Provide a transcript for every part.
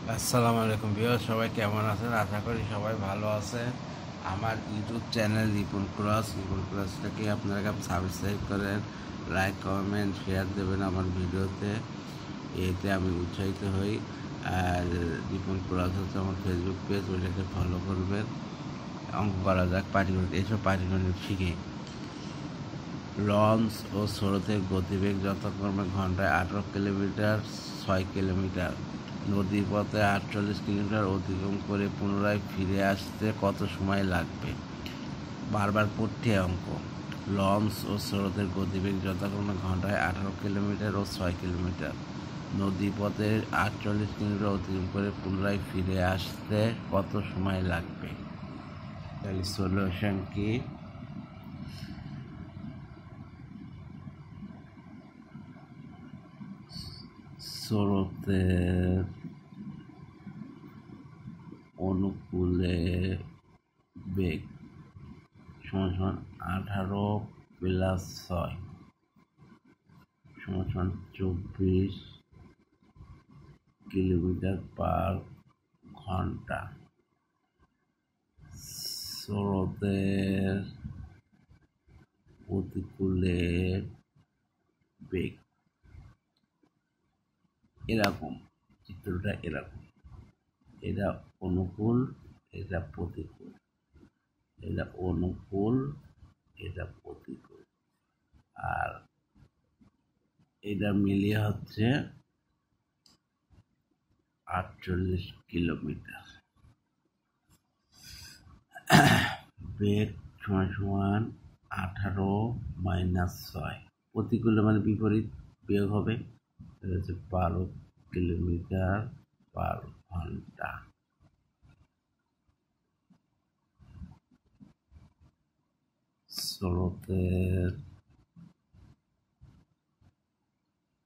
আসসালামু আলাইকুম ভিউয়ার, সবাই কেমন আছেন? আশা করি সবাই ভালো আছে। আমার ইউটিউব চ্যানেল রিপন ক্রসটাকে আপনারা সাবস্ক্রাইব করেন, লাইক কমেন্ট শেয়ার দেবেন আমার ভিডিওতে, এতে আমি উৎসাহিত হই। আর রিপন ক্রস হচ্ছে আমার ফেসবুক পেজ, ওইটাকে ফলো করবেন। অঙ্ক করা যাক, পাটিগণিত, এইসব পাটিগণিত শিখে। লঞ্চ ও স্রোতের গতিবেগ যথাক্রমে ঘন্টায় 18 কিলোমিটার 6 কিলোমিটার, নদীর পথে 48 কিলোমিটার অতিক্রম করে পুনরায় ফিরে আসতে কত সময় লাগবে? বারবার পড়তে অঙ্ক। লঞ্চ ও স্রোতের গতিবেগ যথাক্রমে ঘন্টায় 18 কিলোমিটার ও 6 কিলোমিটার, নদী পথে 48 কিলোমিটার অতিক্রম করে পুনরায় ফিরে আসতে কত সময় লাগবে? তাহলে সলিউশন কি? স্রোতের অনুকূলে বেগ সমান 18 প্লাস 6 সমান 24 কিলোমিটার পার ঘন্টা। স্রোতের প্রতিকূলে বেগ এরকম, চিত্রটা এরকম, এটা অনুকূল, এটা প্রতিকূল, এটা অনুকূল, এটা প্রতিকূল, আর এটা মিলিয়ে হচ্ছে 48 কিলোমিটার। বেগ সমান 18 মাইনাস 6, প্রতিকূলে মানে বিপরীত, বেগ হবে, এটা হচ্ছে 12 কিলোমিটার পার ঘন্টা। স্রোতের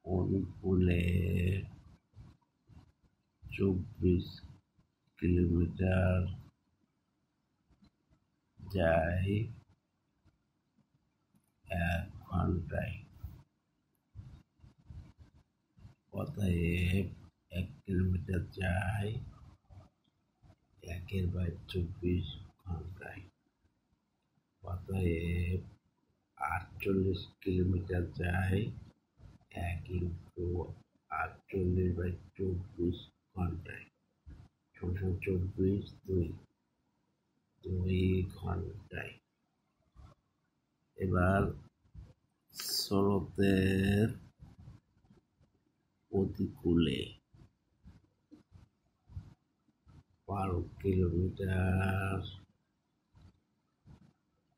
অনুকূলে 24 কিলোমিটার যায় 1 ঘন্টায়। অতএব 1 কিলোমিটার যায় 1/24 ঘন্টায়। অতএব 48 কিলোমিটার যায় 1 × 48/24 ঘন্টায়, 24 2 ঘন্টায়। এবার স্রোতের প্রতিকূলে 12 কিলোমিটার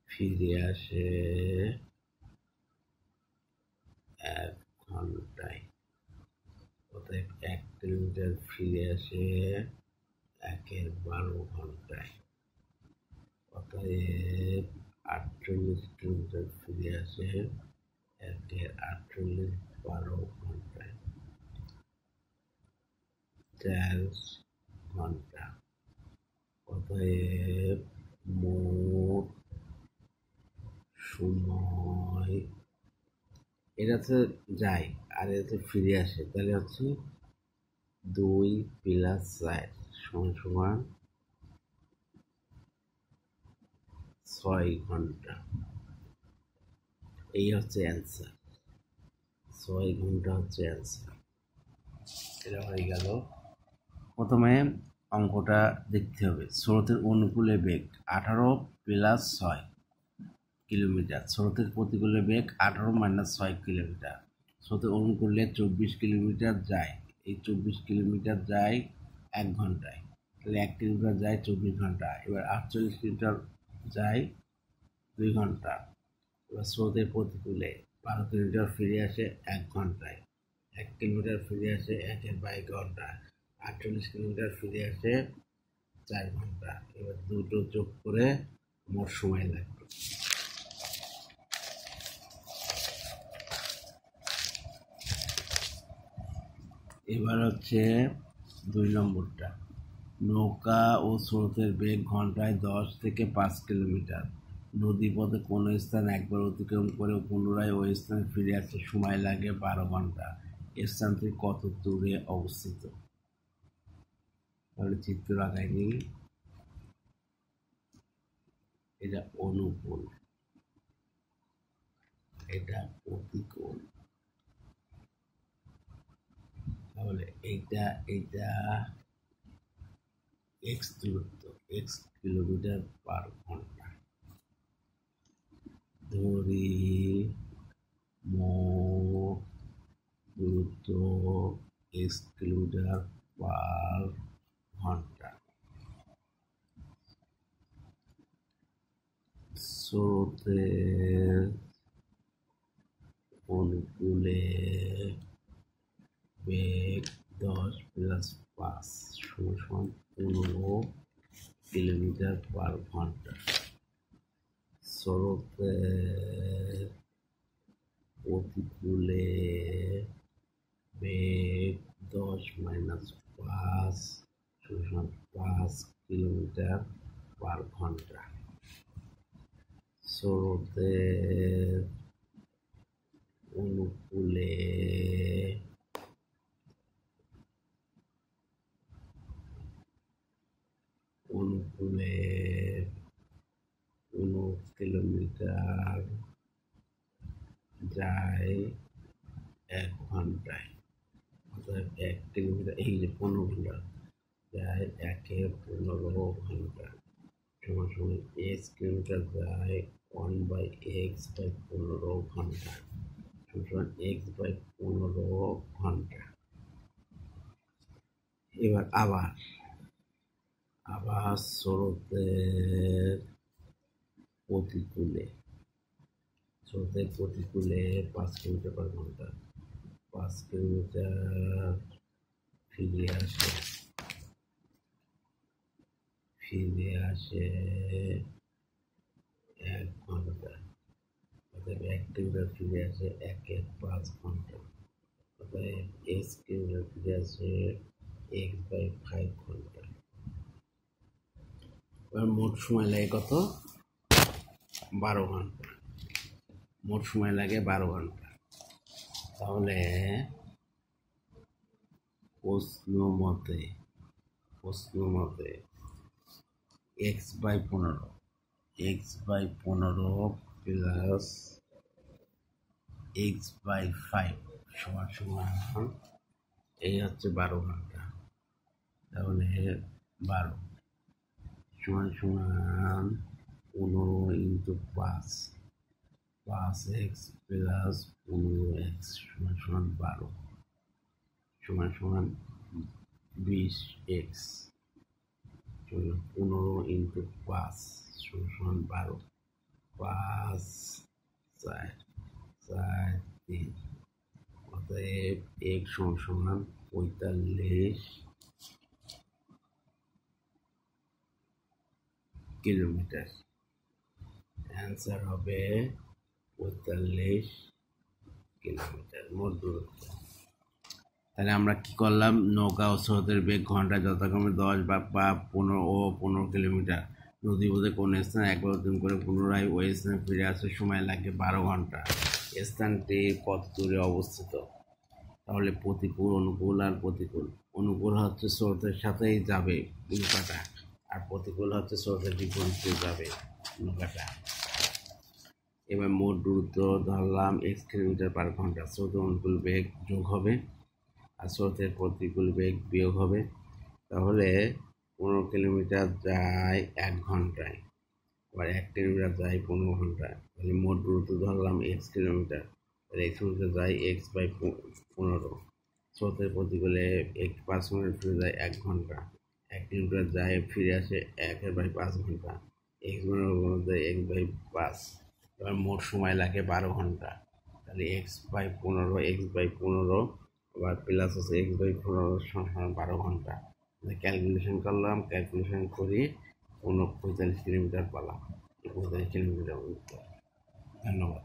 ফিরে আসে 1 ঘন্টায়। অতএব 1 কিলোমিটার ফিরে আসে 1/12 ঘন্টায়। অতএব 48 কিলোমিটার ফিরে আসে 1/48 12 ঘন্টায়, 4 ঘন্টা। অতএব মোট সময়, এটাতে যায় আর এটাতে ফিরে আসে, তাহলে হচ্ছে 2 + 4 সমান 6 ঘন্টা। এই হচ্ছে অ্যান্সার, 6 ঘন্টা হচ্ছে অ্যান্সার। এটা হয়ে গেল। প্রথমে অঙ্কটা দেখতে হবে। স্রোতের অনুকূলে বেগ 18 + 6 কিলোমিটার, স্রোতের প্রতিকূলে বেগ 18 - 6 কিলোমিটার। স্রোতের অনুকূলে 24 কিলোমিটার যায়, এই 24 কিলোমিটার যায় 1 ঘন্টায়, তাহলে 1 কিলোমিটার যায় 24 ঘন্টা। এবার 48 কিলোমিটার যায় 2 ঘন্টা। এবার স্রোতের প্রতিকূলে 12 কিলোমিটার ফিরে আসে 1 ঘন্টায়, 1 কিলোমিটার ফিরে আসে 1/22 ঘন্টা, 48 কিলোমিটার ফিরে আসে 4 ঘন্টা। এবার দুটো যোগ করে মোট সময় লাগবে। এবার হচ্ছে 2 নম্বরটা। নৌকা ও স্রোতের বেগ ঘন্টায় 10 থেকে 5 কিলোমিটার, নদীপথে কোনো স্থান একবার অতিক্রম করে পুনরায় ওই স্থানে ফিরে আসতে সময় লাগে 12 ঘন্টা। স্থানটি কত দূরে অবস্থিত? তাহলে চিত্র আঁকাই নিই। এটা অনুকূল, এটা প্রতিকূল। তাহলে এইটা এক্স দূরত্ব, এক্স কিলোমিটার পার ঘন্টা। ধরি মোট দূরত্ব এক্স কিলোমিটার পার ঘন্টা। স্রোতের অনুকূলে বেগ 10 + 5 = 15 কিলোমিটার পার ঘন্টা। স্রোতের প্রতিকূলে বেগ 10 - 5 = 5 কিলোমিটার পার ঘন্টা। স্রোতের অনুকূলে অনুকূলে 15 কিলোমিটার যায় 1 ঘন্টায়। অর্থাৎ 1 কিলোমিটার, এই যে 15 ঘন্টা যায় 1-এ 15 ঘন্টা সমান x কিলোমিটার যায় 1/x/15 ঘন্টা সমান x/15 ঘন্টা। এবার আবার স্রোতের প্রতিকূলে 5 কিলোমিটার পার ঘন্টা। 5 কিলোমিটার ফিরে আসে 1 ঘন্টা। অর্থাৎ 1 কিলোমিটার ফিরে আসে 1-5 ঘন্টা। অর্থাৎ x কিলোমিটার ফিরে আসে x/5 ঘন্টা। এবার মোট সময় লাগে কত? 12 ঘন্টা। মোট সময় লাগে 12 ঘন্টা। তাহলে প্রশ্ন মতে x/15 প্লাস x/5 সমান এই হচ্ছে 12 ঘন্টা। তাহলে 12 সমান 15 × 5 5x প্লাস 15x সমান 12 সমান 20x 15 × 5 সমান 12 5 4 4 3। অতএব x সমান 45 কিলোমিটার। অ্যান্সার হবে 45 কিলোমিটার মোট দূরত্ব। তাহলে আমরা কি করলাম? নৌকা ও স্রোতের বেগ ঘন্টায় যথাক্রমে 10 বা 15 ও 15 কিলোমিটার। নদীপথে কোন স্থানে একবার অতিক্রম করে পুনরায় ওই স্থানে ফিরে আসতে সময় লাগে 12 ঘন্টা। স্থানটি কত দূরে অবস্থিত? তাহলে প্রতিকূল, অনুকূল আর প্রতিকূল। অনুকূল হচ্ছে স্রোতের সাথেই যাবে নৌকাটা, আর প্রতিকূল হচ্ছে স্রোতের বিপরীতে যাবে নৌকাটা। এবার মোট দূরত্ব ধরলাম x কিলোমিটার পার ঘন্টা। স্রোতের অনুকূল বেগ যোগ হবে আর স্রোতের প্রতিকূল বেগ বিয়োগ হবে। তাহলে 15 কিলোমিটার যায় 1 ঘন্টায়, আবার 1 কিলোমিটার যায় 15 ঘন্টায়। তাহলে মোট দূরত্ব ধরলাম x কিলোমিটার, তাহলে x কিলোমিটার যায় x/15। স্রোতের প্রতিকূলে 5 মিনিট ফিরে যায় 1 ঘন্টা। 1 কিলোমিটার যায় ফিরে আসে 1/5 ঘন্টা। x যায় 1/5। এবার মোট সময় লাগে 12 ঘন্টা। তাহলে x/15 আবার প্লাস আছে x/15 সমান 12 ঘন্টা। ক্যালকুলেশন করলাম, ক্যালকুলেশন করে 45 কিলোমিটার পেলাম। 45 কিলোমিটার উত্তর। ধন্যবাদ।